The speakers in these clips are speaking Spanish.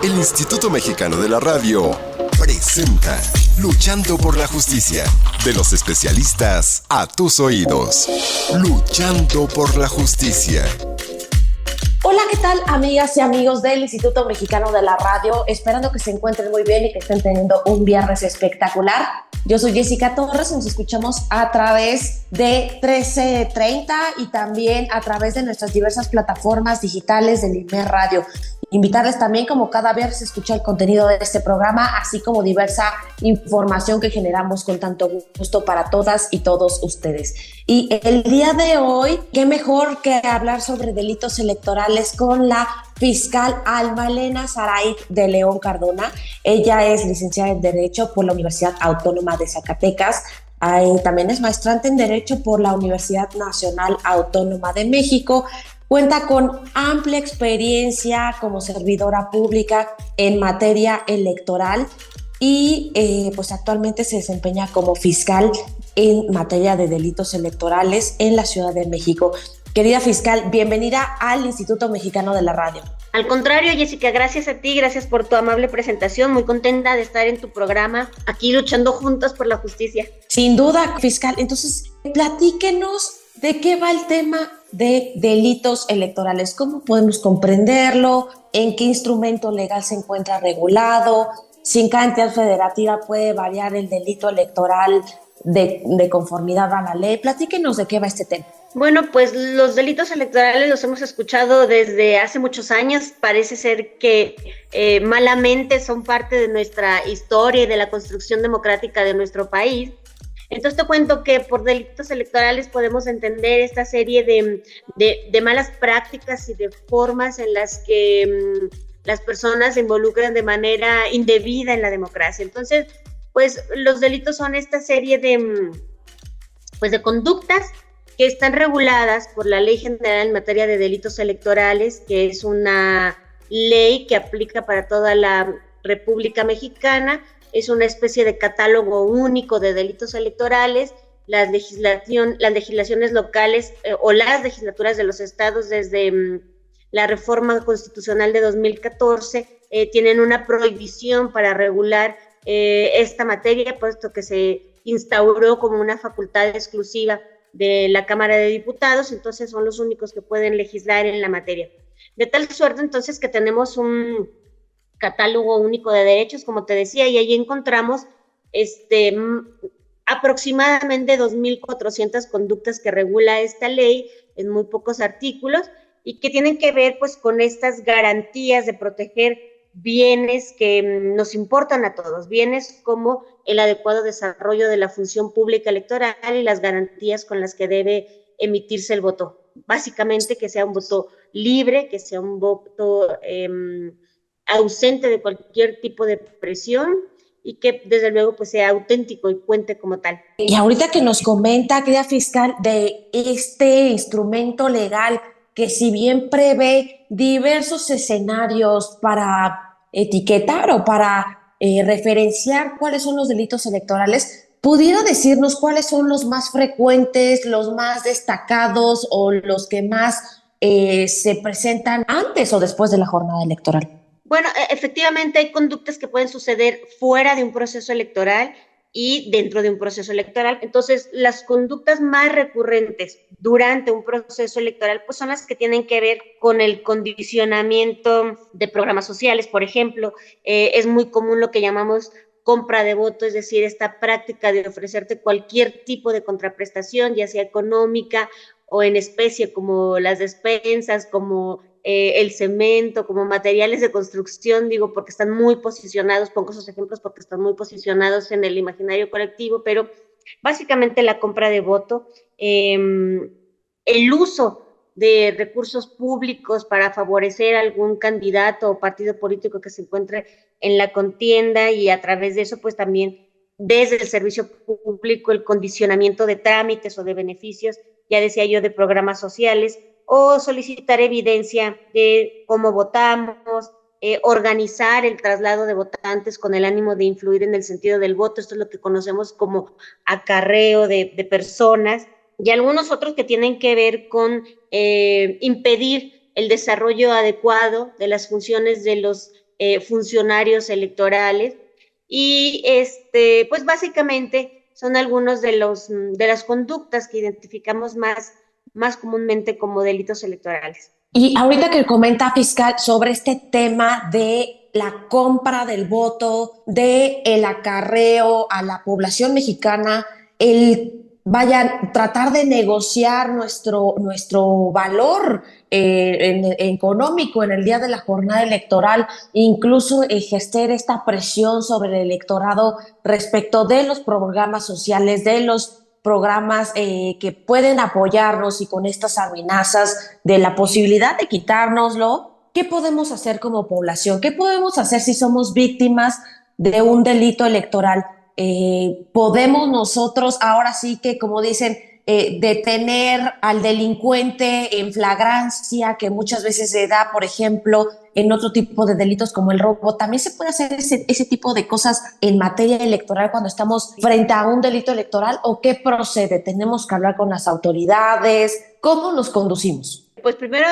El Instituto Mexicano de la Radio presenta Luchando por la Justicia. De los especialistas a tus oídos. Luchando por la Justicia. Hola, ¿qué tal, amigas y amigos del Instituto Mexicano de la Radio? Esperando que se encuentren muy bien y que estén teniendo un viernes espectacular. Yo soy Jessica Torres y nos escuchamos a través de 1330 y también a través de nuestras diversas plataformas digitales del IMER Radio. Invitarles también, como cada viernes, a escuchar el contenido de este programa, así como diversa información que generamos con tanto gusto para todas y todos ustedes. Y el día de hoy, qué mejor que hablar sobre delitos electorales con la fiscal Alma Elena Saray de León Cardona. Ella es licenciada en Derecho por la Universidad Autónoma de Zacatecas. También es maestrante en Derecho por la Universidad Nacional Autónoma de México. Cuenta con amplia experiencia como servidora pública en materia electoral y pues actualmente se desempeña como fiscal en materia de delitos electorales en la Ciudad de México. Querida fiscal, bienvenida al Instituto Mexicano de la Radio. Al contrario, Jessica, gracias a ti, gracias por tu amable presentación, muy contenta de estar en tu programa, aquí luchando juntos por la justicia. Sin duda, fiscal. Entonces, platíquenos de qué va el tema de delitos electorales, cómo podemos comprenderlo, en qué instrumento legal se encuentra regulado, si en cada entidad federativa puede variar el delito electoral de conformidad a la ley. Platíquenos de qué va este tema. Bueno, pues los delitos electorales los hemos escuchado desde hace muchos años. Parece ser que malamente son parte de nuestra historia y de la construcción democrática de nuestro país. Entonces te cuento que por delitos electorales podemos entender esta serie de malas prácticas y de formas en las que las personas se involucran de manera indebida en la democracia. Entonces, pues los delitos son esta serie de conductas que están reguladas por la Ley General en materia de delitos electorales, que es una ley que aplica para toda la República Mexicana. Es una especie de catálogo único de delitos electorales. Las legislaciones locales o las legislaturas de los estados desde la reforma constitucional de 2014 tienen una prohibición para regular esta materia, puesto que se instauró como una facultad exclusiva de la Cámara de Diputados. Entonces son los únicos que pueden legislar en la materia. De tal suerte entonces que tenemos un catálogo único de derechos, como te decía, y ahí encontramos aproximadamente 2,400 conductas que regula esta ley en muy pocos artículos y que tienen que ver pues con estas garantías de proteger bienes que nos importan a todos, bienes como el adecuado desarrollo de la función pública electoral y las garantías con las que debe emitirse el voto. Básicamente que sea un voto libre, que sea un voto ausente de cualquier tipo de presión y que desde luego pues sea auténtico y cuente como tal. Y ahorita que nos comenta, querida fiscal, de este instrumento legal que si bien prevé diversos escenarios para etiquetar o para referenciar cuáles son los delitos electorales, ¿pudiera decirnos cuáles son los más frecuentes, los más destacados o los que más se presentan antes o después de la jornada electoral? Bueno, efectivamente hay conductas que pueden suceder fuera de un proceso electoral y dentro de un proceso electoral. Entonces, las conductas más recurrentes durante un proceso electoral pues son las que tienen que ver con el condicionamiento de programas sociales. Por ejemplo, es muy común lo que llamamos compra de voto, es decir, esta práctica de ofrecerte cualquier tipo de contraprestación, ya sea económica o en especie, como las despensas, como el cemento, como materiales de construcción, digo, porque están muy posicionados, pongo esos ejemplos porque están muy posicionados en el imaginario colectivo, pero básicamente la compra de voto, el uso de recursos públicos para favorecer a algún candidato o partido político que se encuentre en la contienda y a través de eso, pues también desde el servicio público, el condicionamiento de trámites o de beneficios, ya decía yo, de programas sociales, o solicitar evidencia de cómo votamos, organizar el traslado de votantes con el ánimo de influir en el sentido del voto. Esto es lo que conocemos como acarreo de personas, y algunos otros que tienen que ver con impedir el desarrollo adecuado de las funciones de los funcionarios electorales. Y pues básicamente son algunos de las conductas que identificamos más comúnmente como delitos electorales. Y ahorita que comenta, fiscal, sobre este tema de la compra del voto, de el acarreo a la población mexicana, tratar de negociar nuestro valor económico en el día de la jornada electoral, incluso ejercer esta presión sobre el electorado respecto de los programas sociales, de los programas que pueden apoyarnos, y con estas amenazas de la posibilidad de quitárnoslo. ¿Qué podemos hacer como población? ¿Qué podemos hacer si somos víctimas de un delito electoral? ¿Podemos nosotros ahora sí que, como dicen, detener al delincuente en flagrancia, que muchas veces se da, por ejemplo, en otro tipo de delitos como el robo? También se puede hacer ese tipo de cosas en materia electoral cuando estamos frente a un delito electoral, ¿o qué procede? ¿Tenemos que hablar con las autoridades? ¿Cómo nos conducimos? Pues primero,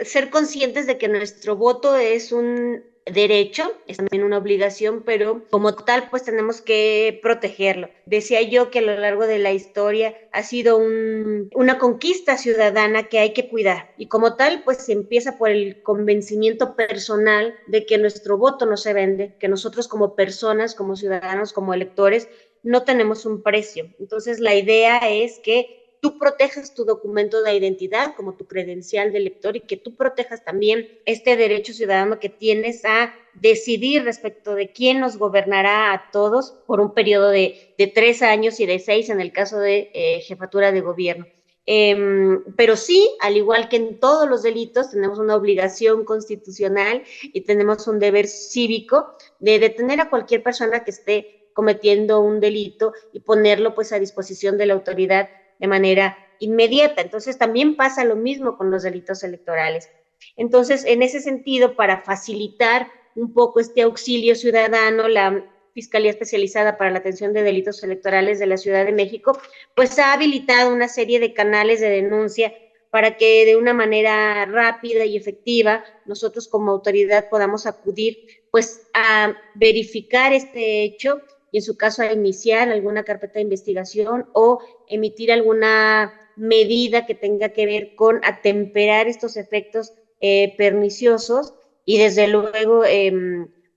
ser conscientes de que nuestro voto es un derecho, es también una obligación, pero como tal, pues tenemos que protegerlo. Decía yo que a lo largo de la historia ha sido una conquista ciudadana que hay que cuidar, y como tal, pues se empieza por el convencimiento personal de que nuestro voto no se vende, que nosotros como personas, como ciudadanos, como electores, no tenemos un precio. Entonces, la idea es que tú protejas tu documento de identidad como tu credencial de elector, y que tú protejas también este derecho ciudadano que tienes a decidir respecto de quién nos gobernará a todos por un periodo de 3 años y de 6 en el caso de jefatura de gobierno. Pero sí, al igual que en todos los delitos, tenemos una obligación constitucional y tenemos un deber cívico de detener a cualquier persona que esté cometiendo un delito y ponerlo pues a disposición de la autoridad de manera inmediata. Entonces también pasa lo mismo con los delitos electorales. Entonces, en ese sentido, para facilitar un poco este auxilio ciudadano, la Fiscalía Especializada para la Atención de Delitos Electorales de la Ciudad de México, pues ha habilitado una serie de canales de denuncia para que de una manera rápida y efectiva nosotros como autoridad podamos acudir pues a verificar este hecho, y en su caso a iniciar alguna carpeta de investigación o emitir alguna medida que tenga que ver con atemperar estos efectos perniciosos, y desde luego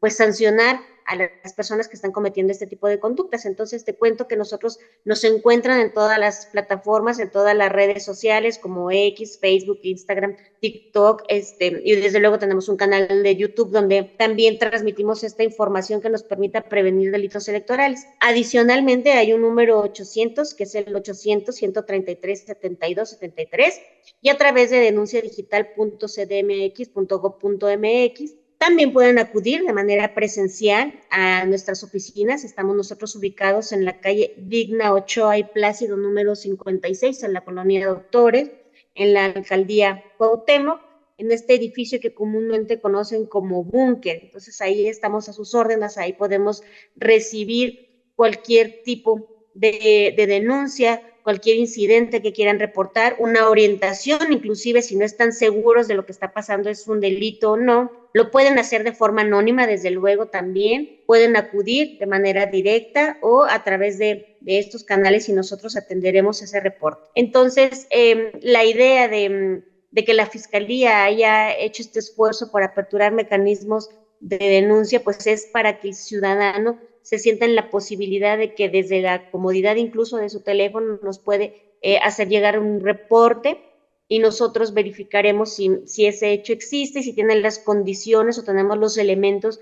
pues sancionar a las personas que están cometiendo este tipo de conductas. Entonces te cuento que nosotros nos encuentran en todas las plataformas, en todas las redes sociales como X, Facebook, Instagram, TikTok, y desde luego tenemos un canal de YouTube donde también transmitimos esta información que nos permita prevenir delitos electorales. Adicionalmente hay un número 800, que es el 800-133-7273, y a través de denunciadigital.cdmx.gov.mx también pueden acudir de manera presencial a nuestras oficinas. Estamos nosotros ubicados en la calle Digna Ochoa y Plácido número 56, en la colonia Doctores, en la alcaldía Cuauhtémoc, en este edificio que comúnmente conocen como búnker. Entonces ahí estamos a sus órdenes, ahí podemos recibir cualquier tipo de denuncia, cualquier incidente que quieran reportar, una orientación, inclusive si no están seguros de lo que está pasando, es un delito o no. Lo pueden hacer de forma anónima, desde luego también. Pueden acudir de manera directa o a través de estos canales, y nosotros atenderemos ese reporte. Entonces, la idea de que la Fiscalía haya hecho este esfuerzo por aperturar mecanismos de denuncia, pues es para que el ciudadano se sienta en la posibilidad de que desde la comodidad incluso de su teléfono nos puede hacer llegar un reporte, y nosotros verificaremos si ese hecho existe y si tienen las condiciones o tenemos los elementos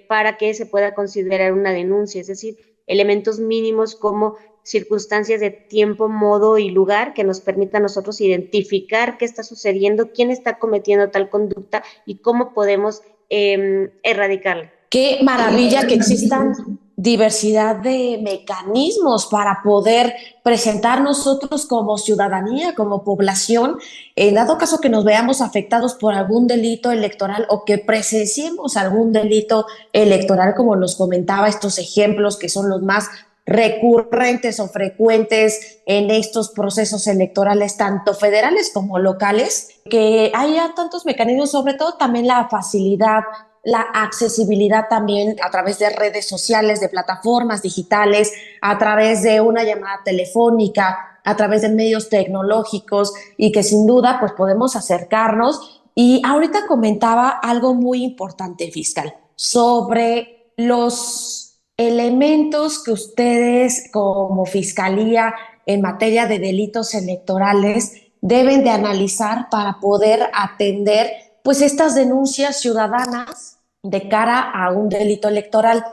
para que se pueda considerar una denuncia, es decir, elementos mínimos como circunstancias de tiempo, modo y lugar que nos permitan a nosotros identificar qué está sucediendo, quién está cometiendo tal conducta y cómo podemos erradicarla. Qué maravilla que existan diversidad de mecanismos para poder presentar nosotros como ciudadanía, como población, en dado caso que nos veamos afectados por algún delito electoral o que presenciemos algún delito electoral, como nos comentaba, estos ejemplos que son los más recurrentes o frecuentes en estos procesos electorales, tanto federales como locales, que haya tantos mecanismos, sobre todo también la facilidad la accesibilidad también a través de redes sociales, de plataformas digitales, a través de una llamada telefónica, a través de medios tecnológicos y que sin duda pues podemos acercarnos. Y ahorita comentaba algo muy importante, fiscal, sobre los elementos que ustedes como fiscalía en materia de delitos electorales deben de analizar para poder atender pues estas denuncias ciudadanas de cara a un delito electoral.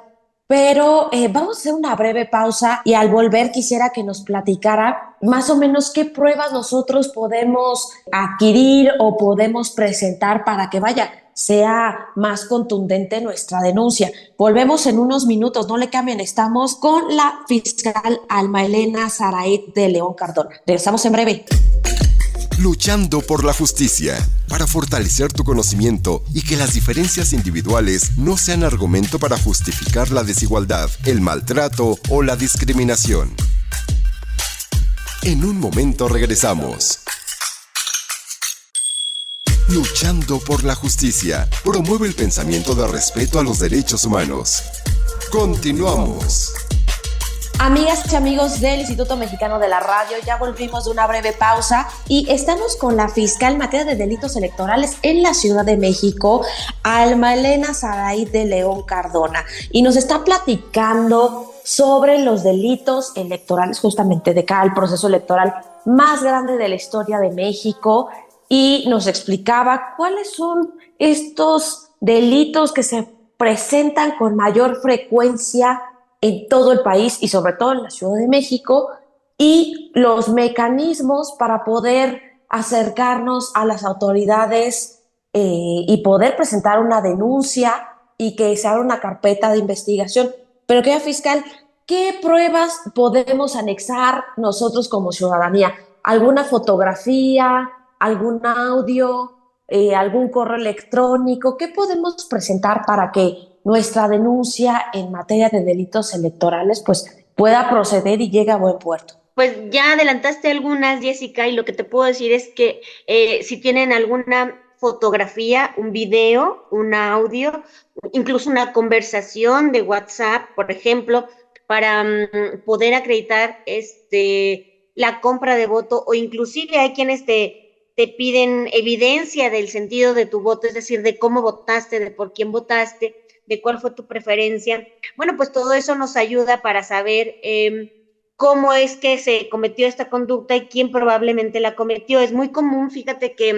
Pero vamos a hacer una breve pausa y al volver quisiera que nos platicara más o menos qué pruebas nosotros podemos adquirir o podemos presentar para que vaya, sea más contundente nuestra denuncia. Volvemos en unos minutos, no le cambien, estamos con la fiscal Alma Elena Saraid de León Cardona. Regresamos en breve. Luchando por la justicia, para fortalecer tu conocimiento y que las diferencias individuales no sean argumento para justificar la desigualdad, el maltrato o la discriminación. En un momento regresamos. Luchando por la justicia, promueve el pensamiento de respeto a los derechos humanos. Continuamos. Amigas y amigos del Instituto Mexicano de la Radio, ya volvimos de una breve pausa y estamos con la fiscal en materia de delitos electorales en la Ciudad de México, Alma Elena Saraid de León Cardona, y nos está platicando sobre los delitos electorales justamente de cara al proceso electoral más grande de la historia de México, y nos explicaba cuáles son estos delitos que se presentan con mayor frecuencia en todo el país y sobre todo en la Ciudad de México, y los mecanismos para poder acercarnos a las autoridades y poder presentar una denuncia y que se haga una carpeta de investigación. Pero querida fiscal, ¿qué pruebas podemos anexar nosotros como ciudadanía? ¿Alguna fotografía, algún audio, algún correo electrónico? ¿Qué podemos presentar para que nuestra denuncia en materia de delitos electorales pues pueda proceder y llegue a buen puerto? Pues ya adelantaste algunas, Jessica, y lo que te puedo decir es que si tienen alguna fotografía, un video, un audio, incluso una conversación de WhatsApp, por ejemplo, para poder acreditar la compra de voto, o inclusive hay quienes te piden evidencia del sentido de tu voto, es decir, de cómo votaste, de por quién votaste, de cuál fue tu preferencia. Bueno, pues todo eso nos ayuda para saber cómo es que se cometió esta conducta y quién probablemente la cometió. Es muy común, fíjate que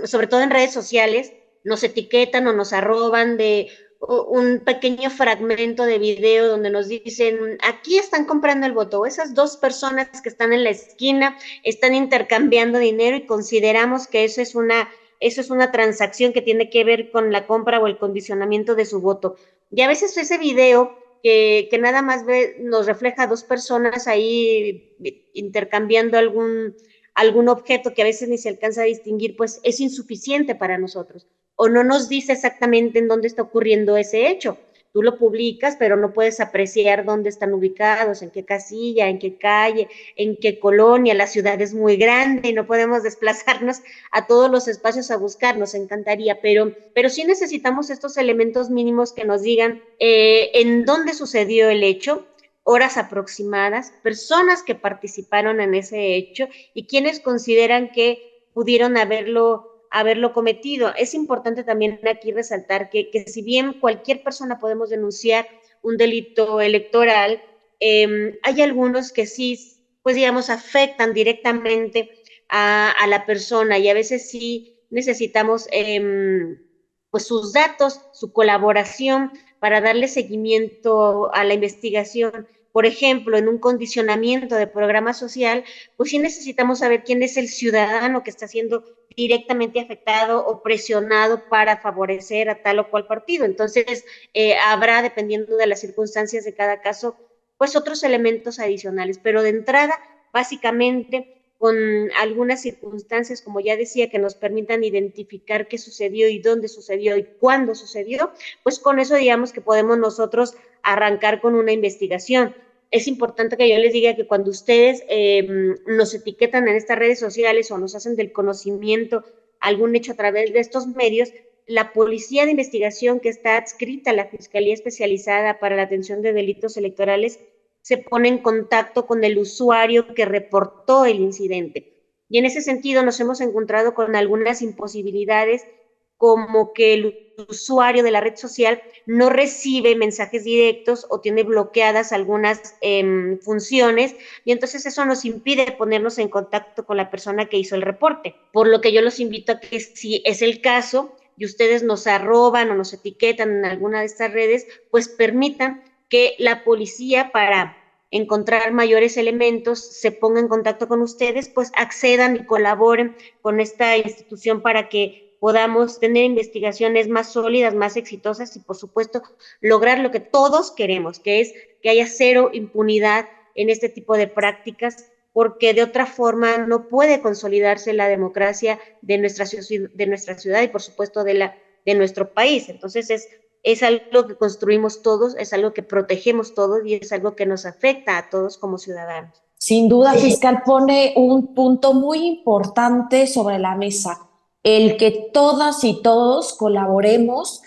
sobre todo en redes sociales, nos etiquetan o nos arroban de un pequeño fragmento de video donde nos dicen, aquí están comprando el voto, o esas dos personas que están en la esquina están intercambiando dinero, y consideramos que eso es una transacción que tiene que ver con la compra o el condicionamiento de su voto. Y a veces ese video que nada más nos refleja a dos personas ahí intercambiando algún objeto que a veces ni se alcanza a distinguir, pues es insuficiente para nosotros, o no nos dice exactamente en dónde está ocurriendo ese hecho. Tú lo publicas, pero no puedes apreciar dónde están ubicados, en qué casilla, en qué calle, en qué colonia. La ciudad es muy grande y no podemos desplazarnos a todos los espacios a buscar, nos encantaría, pero sí necesitamos estos elementos mínimos que nos digan en dónde sucedió el hecho, horas aproximadas, personas que participaron en ese hecho y quienes consideran que pudieron haberlo cometido. Es importante también aquí resaltar que si bien cualquier persona podemos denunciar un delito electoral, hay algunos que sí, pues digamos, afectan directamente a la persona, y a veces sí necesitamos pues sus datos, su colaboración para darle seguimiento a la investigación. Por ejemplo, en un condicionamiento de programa social, pues sí necesitamos saber quién es el ciudadano que está siendo directamente afectado o presionado para favorecer a tal o cual partido. Entonces, habrá, dependiendo de las circunstancias de cada caso, pues otros elementos adicionales. Pero de entrada, básicamente, con algunas circunstancias, como ya decía, que nos permitan identificar qué sucedió y dónde sucedió y cuándo sucedió, pues con eso digamos que podemos nosotros arrancar con una investigación. Es importante que yo les diga que cuando ustedes nos etiquetan en estas redes sociales o nos hacen del conocimiento algún hecho a través de estos medios, la Policía de Investigación, que está adscrita a la Fiscalía Especializada para la Atención de Delitos Electorales, se pone en contacto con el usuario que reportó el incidente. Y en ese sentido nos hemos encontrado con algunas imposibilidades, como que el usuario de la red social no recibe mensajes directos o tiene bloqueadas algunas funciones, y entonces eso nos impide ponernos en contacto con la persona que hizo el reporte. Por lo que yo los invito a que, si es el caso y ustedes nos arroban o nos etiquetan en alguna de estas redes, pues permitan que la policía, para encontrar mayores elementos, se ponga en contacto con ustedes, pues accedan y colaboren con esta institución para que podamos tener investigaciones más sólidas, más exitosas y, por supuesto, lograr lo que todos queremos, que es que haya cero impunidad en este tipo de prácticas, porque de otra forma no puede consolidarse la democracia de nuestra ciudad y, por supuesto, de nuestro país. Entonces, es algo que construimos todos, es algo que protegemos todos y es algo que nos afecta a todos como ciudadanos. Sin duda, fiscal, pone un punto muy importante sobre la mesa: el que todas y todos colaboremos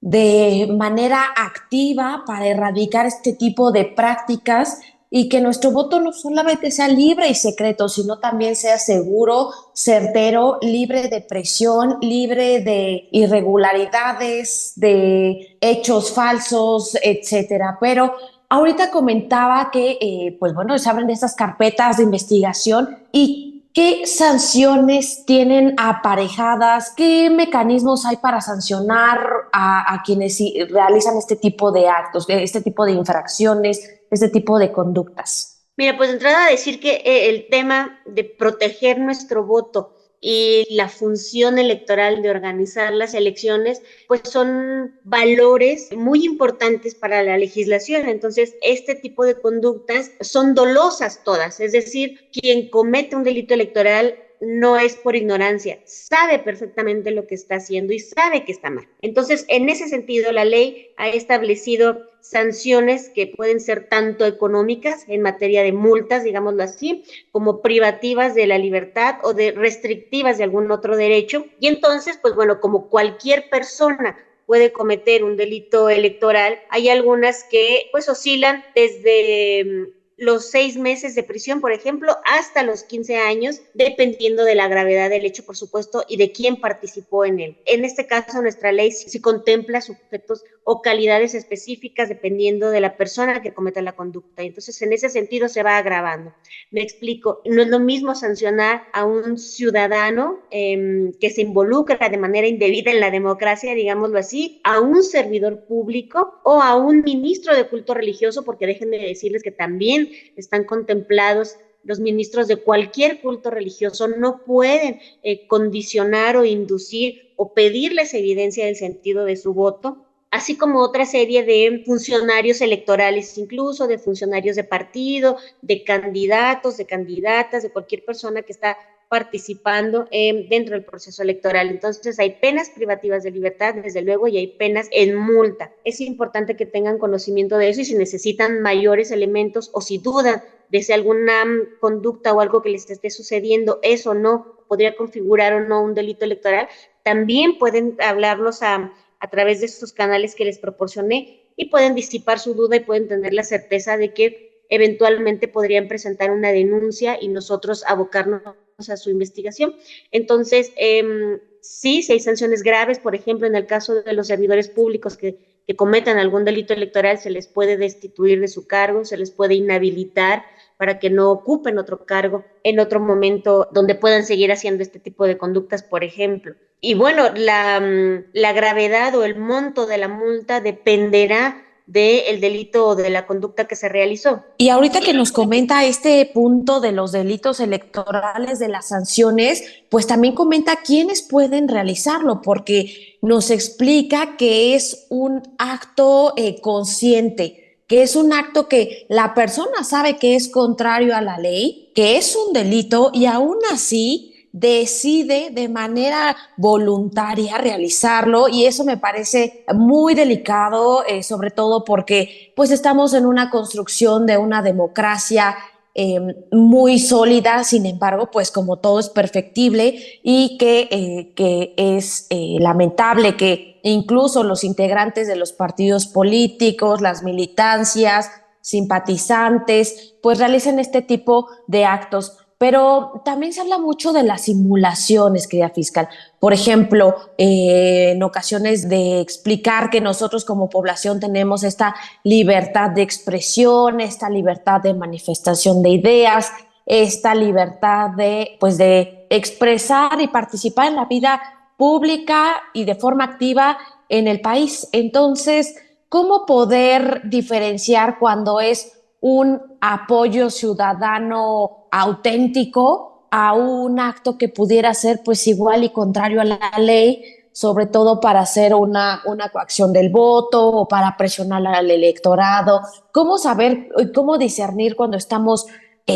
de manera activa para erradicar este tipo de prácticas, y que nuestro voto no solamente sea libre y secreto, sino también sea seguro, certero, libre de presión, libre de irregularidades, de hechos falsos, etcétera. Pero ahorita comentaba que, pues bueno, se abren estas carpetas de investigación. ¿Y qué sanciones tienen aparejadas? ¿Qué mecanismos hay para sancionar a quienes realizan este tipo de actos, este tipo de infracciones, este tipo de conductas? Mira, pues de entrada decir que el tema de proteger nuestro voto y la función electoral de organizar las elecciones, pues son valores muy importantes para la legislación. Entonces, este tipo de conductas son dolosas todas, es decir, quien comete un delito electoral no es por ignorancia, sabe perfectamente lo que está haciendo y sabe que está mal. Entonces, en ese sentido, la ley ha establecido sanciones que pueden ser tanto económicas, en materia de multas, digámoslo así, como privativas de la libertad o de restrictivas de algún otro derecho. Y entonces, pues bueno, como cualquier persona puede cometer un delito electoral, hay algunas que pues oscilan desde los 6 meses de prisión, por ejemplo, hasta los 15 años, dependiendo de la gravedad del hecho, por supuesto, y de quién participó en él. En este caso, nuestra ley sí contempla sujetos o calidades específicas dependiendo de la persona que cometa la conducta. Entonces, en ese sentido se va agravando. Me explico, no es lo mismo sancionar a un ciudadano que se involucra de manera indebida en la democracia, digámoslo así, a un servidor público o a un ministro de culto religioso, porque déjenme decirles que también están contemplados los ministros de cualquier culto religioso, no pueden condicionar o inducir o pedirles evidencia del sentido de su voto, así como otra serie de funcionarios electorales, incluso de funcionarios de partido, de candidatos, de candidatas, de cualquier persona que está participando dentro del proceso electoral. Entonces hay penas privativas de libertad, desde luego, y hay penas en multa. Es importante que tengan conocimiento de eso, y si necesitan mayores elementos o si dudan de si alguna conducta o algo que les esté sucediendo es o no, podría configurar o no un delito electoral, también pueden hablarnos a través de estos canales que les proporcioné, y pueden disipar su duda y pueden tener la certeza de que eventualmente podrían presentar una denuncia y nosotros abocarnos a su investigación. Entonces, sí, si hay sanciones graves, por ejemplo, en el caso de los servidores públicos que cometan algún delito electoral, se les puede destituir de su cargo, se les puede inhabilitar para que no ocupen otro cargo en otro momento donde puedan seguir haciendo este tipo de conductas, por ejemplo. Y bueno, la gravedad o el monto de la multa dependerá del delito o de la conducta que se realizó. Y ahorita que nos comenta este punto de los delitos electorales, de las sanciones, pues también comenta quiénes pueden realizarlo, porque nos explica que es un acto consciente, que es un acto que la persona sabe que es contrario a la ley, que es un delito, y aún así decide de manera voluntaria realizarlo, y eso me parece muy delicado, sobre todo porque pues estamos en una construcción de una democracia muy sólida. Sin embargo, pues como todo es perfectible y que es lamentable que incluso los integrantes de los partidos políticos, las militancias, simpatizantes, pues realicen este tipo de actos. Pero también se habla mucho de las simulaciones, querida fiscal. Por ejemplo, en ocasiones de explicar que nosotros como población tenemos esta libertad de expresión, esta libertad de manifestación de ideas, esta libertad pues, de expresar y participar en la vida pública y de forma activa en el país. Entonces, ¿cómo poder diferenciar cuando es un apoyo ciudadano auténtico a un acto que pudiera ser pues igual y contrario a la ley, sobre todo para hacer una coacción del voto o para presionar al electorado? ¿Cómo saber, cómo discernir cuando estamos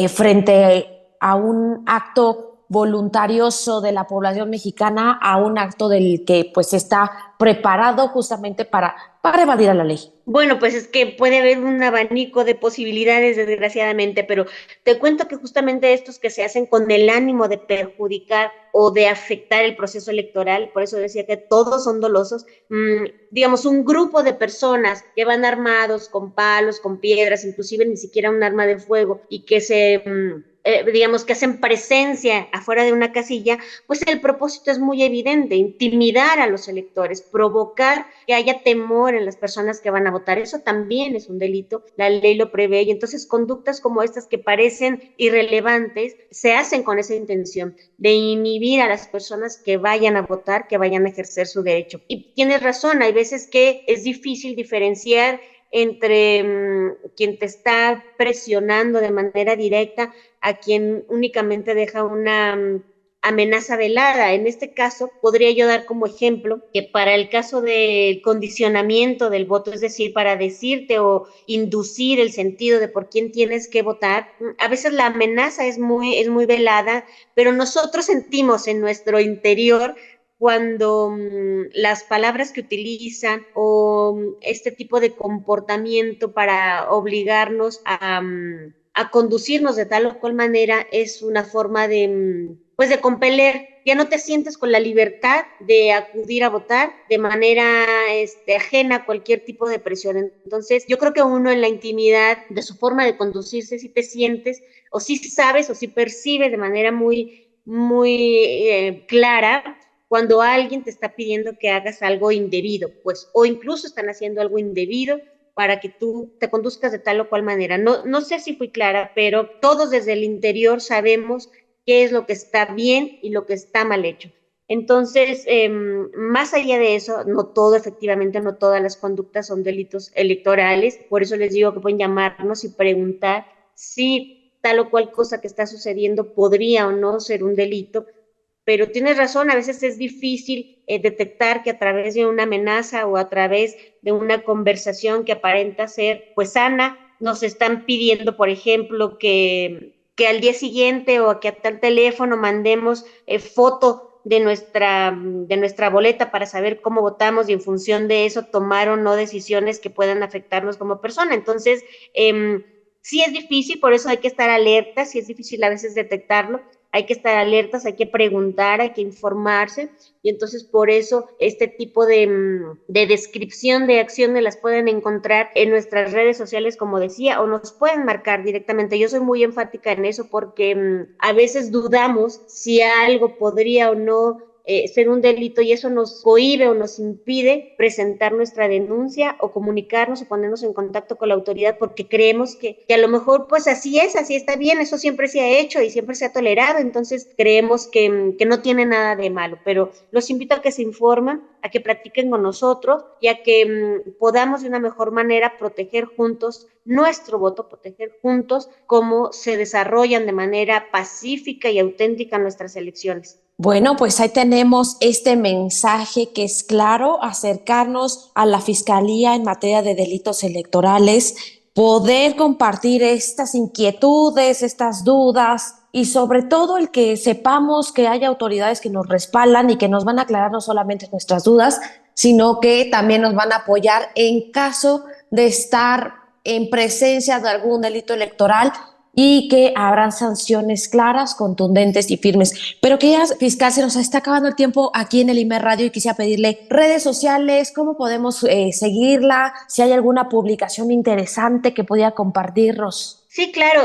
frente a un acto voluntarioso de la población mexicana a un acto del que pues está preparado justamente para evadir a la ley? Bueno, pues es que puede haber un abanico de posibilidades, desgraciadamente, pero te cuento que justamente estos que se hacen con el ánimo de perjudicar o de afectar el proceso electoral, por eso decía que todos son dolosos, digamos, un grupo de personas que van armados con palos, con piedras, inclusive ni siquiera un arma de fuego, y que digamos, que hacen presencia afuera de una casilla, pues el propósito es muy evidente: intimidar a los electores, provocar que haya temor en las personas que van a votar. Eso también es un delito, la ley lo prevé, y entonces conductas como estas que parecen irrelevantes se hacen con esa intención de inhibir a las personas que vayan a votar, que vayan a ejercer su derecho. Y tienes razón, hay veces que es difícil diferenciar entre quien te está presionando de manera directa a quien únicamente deja una amenaza velada. En este caso, podría yo dar como ejemplo que para el caso del condicionamiento del voto, es decir, para decirte o inducir el sentido de por quién tienes que votar, a veces la amenaza es muy velada, pero nosotros sentimos en nuestro interior cuando las palabras que utilizan o este tipo de comportamiento para obligarnos a conducirnos de tal o cual manera es una forma pues de compeler. Ya no te sientes con la libertad de acudir a votar de manera ajena a cualquier tipo de presión. Entonces, yo creo que uno en la intimidad de su forma de conducirse, si te sientes, o si sabes, o si percibes de manera muy clara cuando alguien te está pidiendo que hagas algo indebido, pues, o incluso están haciendo algo indebido para que tú te conduzcas de tal o cual manera. No sé si fui clara, pero todos desde el interior sabemos qué es lo que está bien y lo que está mal hecho. Entonces, más allá de eso, no todo, efectivamente, no todas las conductas son delitos electorales. Por eso les digo que pueden llamarnos y preguntar si tal o cual cosa que está sucediendo podría o no ser un delito. Pero tienes razón, a veces es difícil detectar que a través de una amenaza o a través de una conversación que aparenta ser pues sana, nos están pidiendo, por ejemplo, que al día siguiente o que a tal teléfono mandemos foto de nuestra boleta para saber cómo votamos y en función de eso tomar o no decisiones que puedan afectarnos como persona. Entonces, sí es difícil, por eso hay que estar alerta, sí es difícil a veces detectarlo, hay que estar alertas, hay que preguntar, hay que informarse, y entonces por eso este tipo de descripción de acciones las pueden encontrar en nuestras redes sociales, como decía, o nos pueden marcar directamente. Yo soy muy enfática en eso porque a veces dudamos si algo podría o no ser un delito, y eso nos cohíbe o nos impide presentar nuestra denuncia o comunicarnos o ponernos en contacto con la autoridad, porque creemos que a lo mejor pues así está bien, eso siempre se ha hecho y siempre se ha tolerado, entonces creemos que no tiene nada de malo. Pero los invito a que se informen, a que platiquen con nosotros y a que podamos de una mejor manera proteger juntos nuestro voto, proteger juntos cómo se desarrollan de manera pacífica y auténtica nuestras elecciones. Bueno, pues ahí tenemos este mensaje que es claro: acercarnos a la Fiscalía en materia de delitos electorales, poder compartir estas inquietudes, estas dudas, y sobre todo el que sepamos que hay autoridades que nos respaldan y que nos van a aclarar no solamente nuestras dudas, sino que también nos van a apoyar en caso de estar en presencia de algún delito electoral. y que habrán sanciones claras, contundentes y firmes. Pero que ya, fiscal, se nos está acabando el tiempo aquí en el IMER Radio y quisiera pedirle redes sociales, cómo podemos seguirla, si hay alguna publicación interesante que pudiera compartirnos. Sí, claro,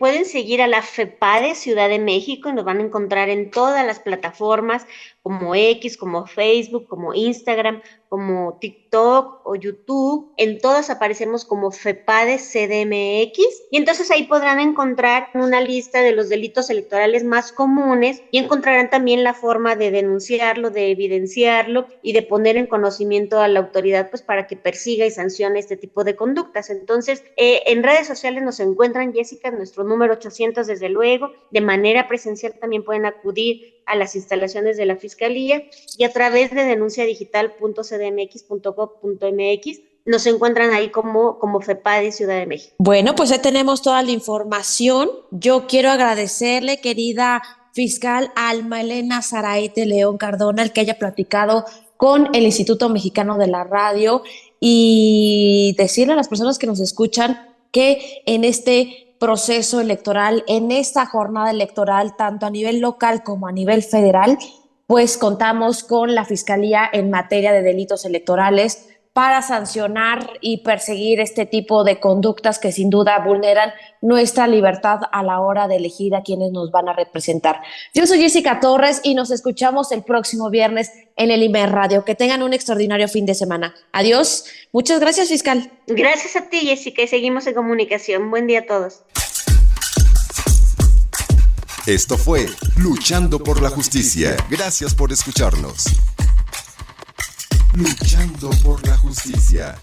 pueden seguir a la FEPADE Ciudad de México y nos van a encontrar en todas las plataformas como X, como Facebook, como Instagram, como TikTok o YouTube. En todas aparecemos como FEPADE CDMX y entonces ahí podrán encontrar una lista de los delitos electorales más comunes y encontrarán también la forma de denunciarlo, de evidenciarlo y de poner en conocimiento a la autoridad pues para que persiga y sancione este tipo de conductas. Entonces, en redes sociales nos encuentran, Jessica, nuestro número 800 desde luego. De manera presencial también pueden acudir a las instalaciones de la Fiscalía y a través de denunciadigital.cdmx.gov.mx nos encuentran ahí como FEPADE Ciudad de México. Bueno, pues ya tenemos toda la información. Yo quiero agradecerle, querida fiscal Alma Elena Zaraite León Cardona, el que haya platicado con el Instituto Mexicano de la Radio y decirle a las personas que nos escuchan que en este proceso electoral, en esta jornada electoral, tanto a nivel local como a nivel federal, pues contamos con la Fiscalía en materia de delitos electorales para sancionar y perseguir este tipo de conductas que sin duda vulneran nuestra libertad a la hora de elegir a quienes nos van a representar. Yo soy Jessica Torres y nos escuchamos el próximo viernes en el IMER Radio. Que tengan un extraordinario fin de semana. Adiós. Muchas gracias, fiscal. Gracias a ti, Jessica, y seguimos en comunicación. Buen día a todos. Esto fue Luchando por la Justicia. Gracias por escucharnos. Luchando por la Justicia.